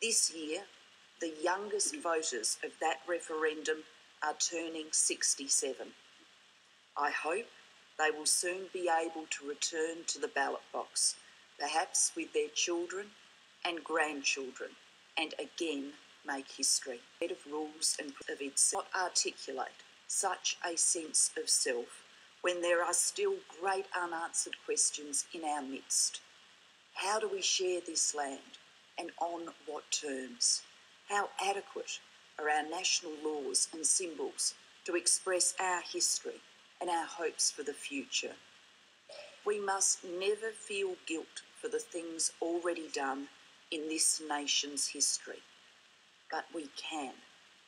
This year, the youngest voters of that referendum are turning 67. I hope they will soon be able to return to the ballot box, perhaps with their children and grandchildren, and again make history. A set of rules and of itself articulate such a sense of self when there are still great unanswered questions in our midst. How do we share this land, and on what terms? How adequate are our national laws and symbols to express our history and our hopes for the future? We must never feel guilt for the things already done in this nation's history, but we can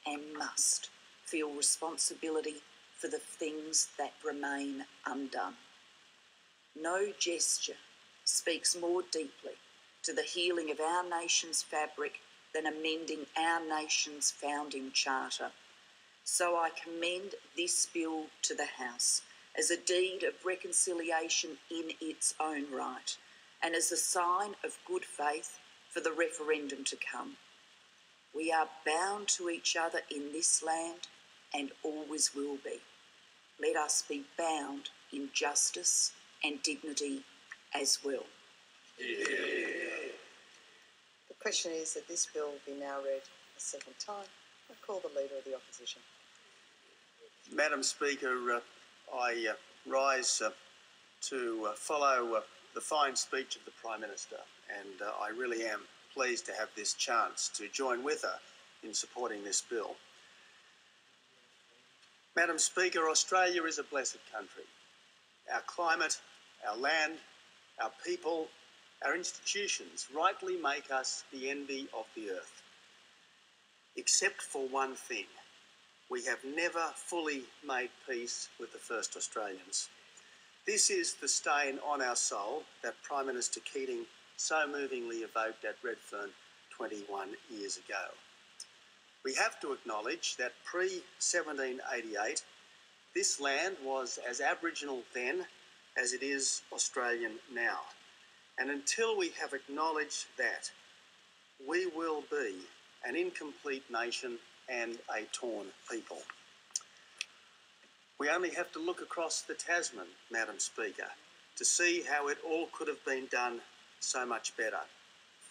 and must feel responsibility for the things that remain undone. No gesture speaks more deeply to the healing of our nation's fabric than amending our nation's founding charter. So I commend this bill to the House as a deed of reconciliation in its own right and as a sign of good faith for the referendum to come. We are bound to each other in this land and always will be. Let us be bound in justice and dignity as well. The question is that this bill be now read a second time. I call the Leader of the Opposition. Madam Speaker, I rise to follow the fine speech of the Prime Minister, and I really am pleased to have this chance to join with her in supporting this bill. Madam Speaker, Australia is a blessed country. Our climate, our land, our people, our institutions rightly make us the envy of the earth. Except for one thing, we have never fully made peace with the first Australians. This is the stain on our soul that Prime Minister Keating so movingly evoked at Redfern 21 years ago. We have to acknowledge that pre-1788, this land was as Aboriginal then as it is Australian now. And until we have acknowledged that, we will be an incomplete nation and a torn people. We only have to look across the Tasman, Madam Speaker, to see how it all could have been done so much better.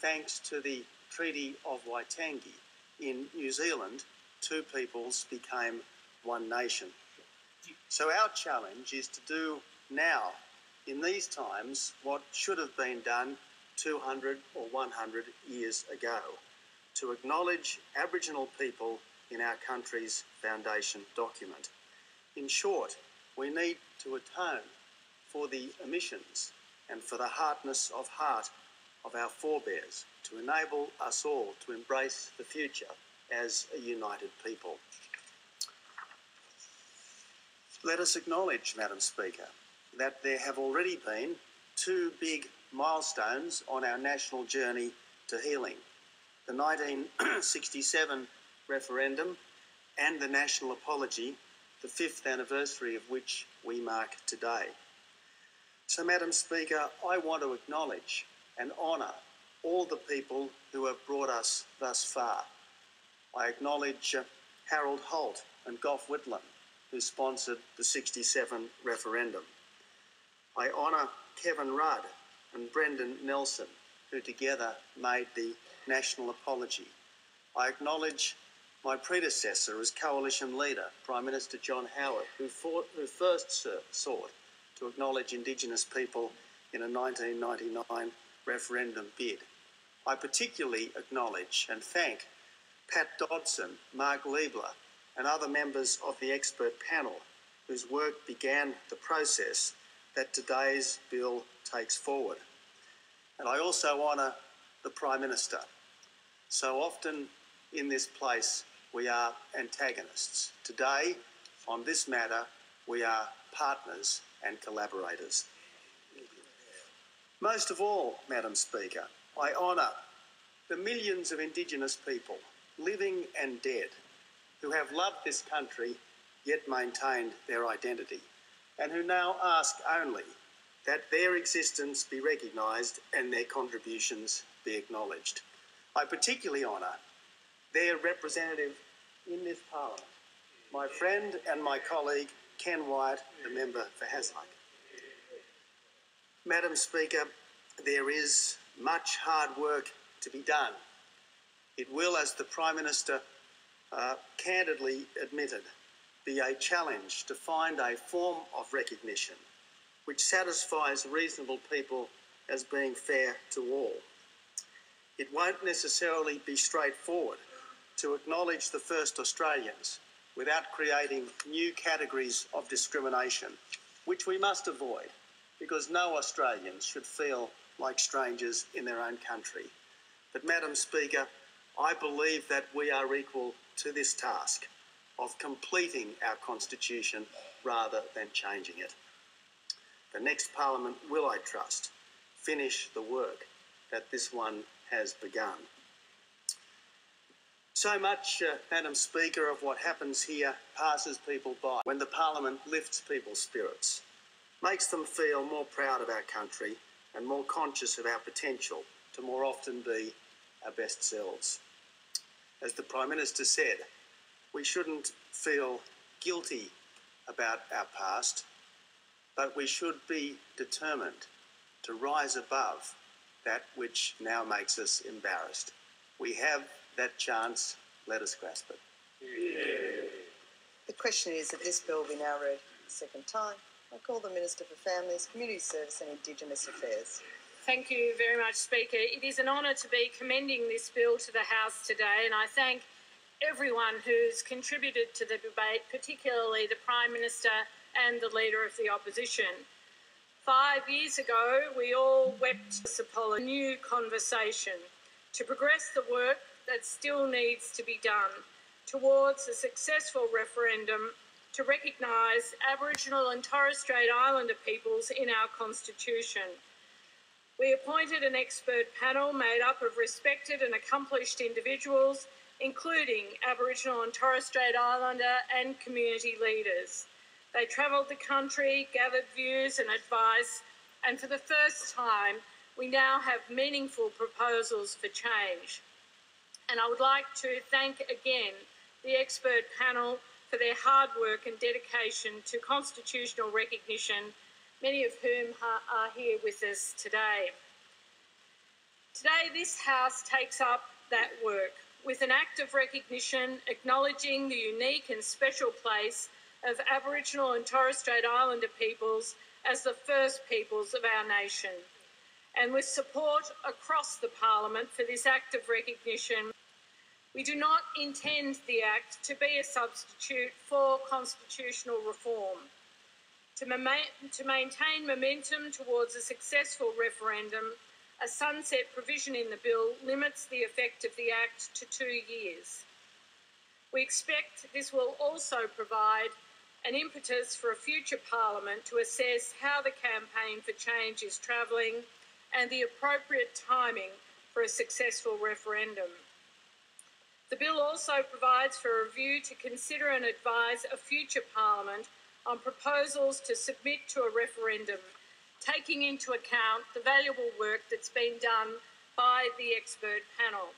Thanks to the Treaty of Waitangi in New Zealand, two peoples became one nation. So our challenge is to do now, in these times, what should have been done 200 or 100 years ago, to acknowledge Aboriginal people in our country's foundation document. In short, we need to atone for the omissions and for the hardness of heart of our forebears to enable us all to embrace the future as a united people. Let us acknowledge, Madam Speaker, that there have already been two big milestones on our national journey to healing: the 1967 referendum and the national apology, the 5th anniversary of which we mark today. So, Madam Speaker, I want to acknowledge and honour all the people who have brought us thus far. I acknowledge Harold Holt and Gough Whitlam, who sponsored the 67 referendum. I honour Kevin Rudd and Brendan Nelson, who together made the national apology. I acknowledge my predecessor as coalition leader, Prime Minister John Howard, who first sought to acknowledge Indigenous people in a 1999 referendum bid. I particularly acknowledge and thank Pat Dodson, Mark Liebler and other members of the expert panel whose work began the process that today's bill takes forward. And I also honour the Prime Minister. So often in this place we are antagonists. Today, on this matter, we are partners and collaborators. Most of all, Madam Speaker, I honour the millions of Indigenous people, living and dead, who have loved this country yet maintained their identity, and who now ask only that their existence be recognised and their contributions be acknowledged. I particularly honour their representative in this Parliament, my friend and my colleague Ken Wyatt, the member for Hasluck. Madam Speaker, there is much hard work to be done. It will, as the Prime Minister candidly admitted, be a challenge to find a form of recognition which satisfies reasonable people as being fair to all. It won't necessarily be straightforward to acknowledge the first Australians without creating new categories of discrimination, which we must avoid, because no Australians should feel like strangers in their own country. But, Madam Speaker, I believe that we are equal to this task of completing our Constitution rather than changing it. The next Parliament will, I trust, finish the work that this one has begun. So much, Madam Speaker, of what happens here passes people by when the Parliament lifts people's spirits, makes them feel more proud of our country and more conscious of our potential to more often be our best selves. As the Prime Minister said, we shouldn't feel guilty about our past, but we should be determined to rise above that which now makes us embarrassed. We have that chance. Let us grasp it. Yeah. The question is that this bill be now read a second time. I call the Minister for Families, Community Service and Indigenous Affairs. Thank you very much, Speaker. It is an honour to be commending this bill to the House today, and I thank everyone who's contributed to the debate, particularly the Prime Minister and the Leader of the Opposition. 5 years ago, we all wept a new conversation to progress the work that still needs to be done towards a successful referendum to recognise Aboriginal and Torres Strait Islander peoples in our Constitution. We appointed an expert panel made up of respected and accomplished individuals, including Aboriginal and Torres Strait Islander and community leaders. They travelled the country, gathered views and advice, and for the first time, we now have meaningful proposals for change. And I would like to thank again the expert panel for their hard work and dedication to constitutional recognition, many of whom are here with us today. Today, this House takes up that work with an act of recognition acknowledging the unique and special place of Aboriginal and Torres Strait Islander peoples as the first peoples of our nation. And with support across the Parliament for this act of recognition, we do not intend the Act to be a substitute for constitutional reform. To maintain momentum towards a successful referendum, a sunset provision in the bill limits the effect of the Act to 2 years. We expect this will also provide an impetus for a future Parliament to assess how the campaign for change is travelling and the appropriate timing for a successful referendum. The bill also provides for a review to consider and advise a future Parliament on proposals to submit to a referendum, taking into account the valuable work that's been done by the expert panel.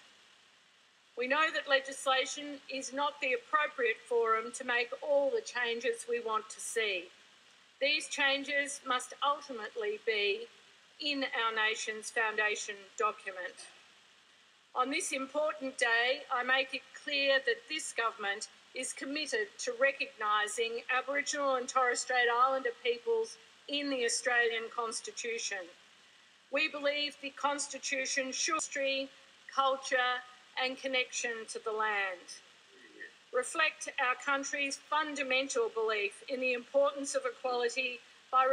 We know that legislation is not the appropriate forum to make all the changes we want to see. These changes must ultimately be in our nation's foundation document. On this important day, I make it clear that this government is committed to recognising Aboriginal and Torres Strait Islander peoples in the Australian Constitution. We believe the Constitution should history, culture and connection to the land, reflect our country's fundamental belief in the importance of equality by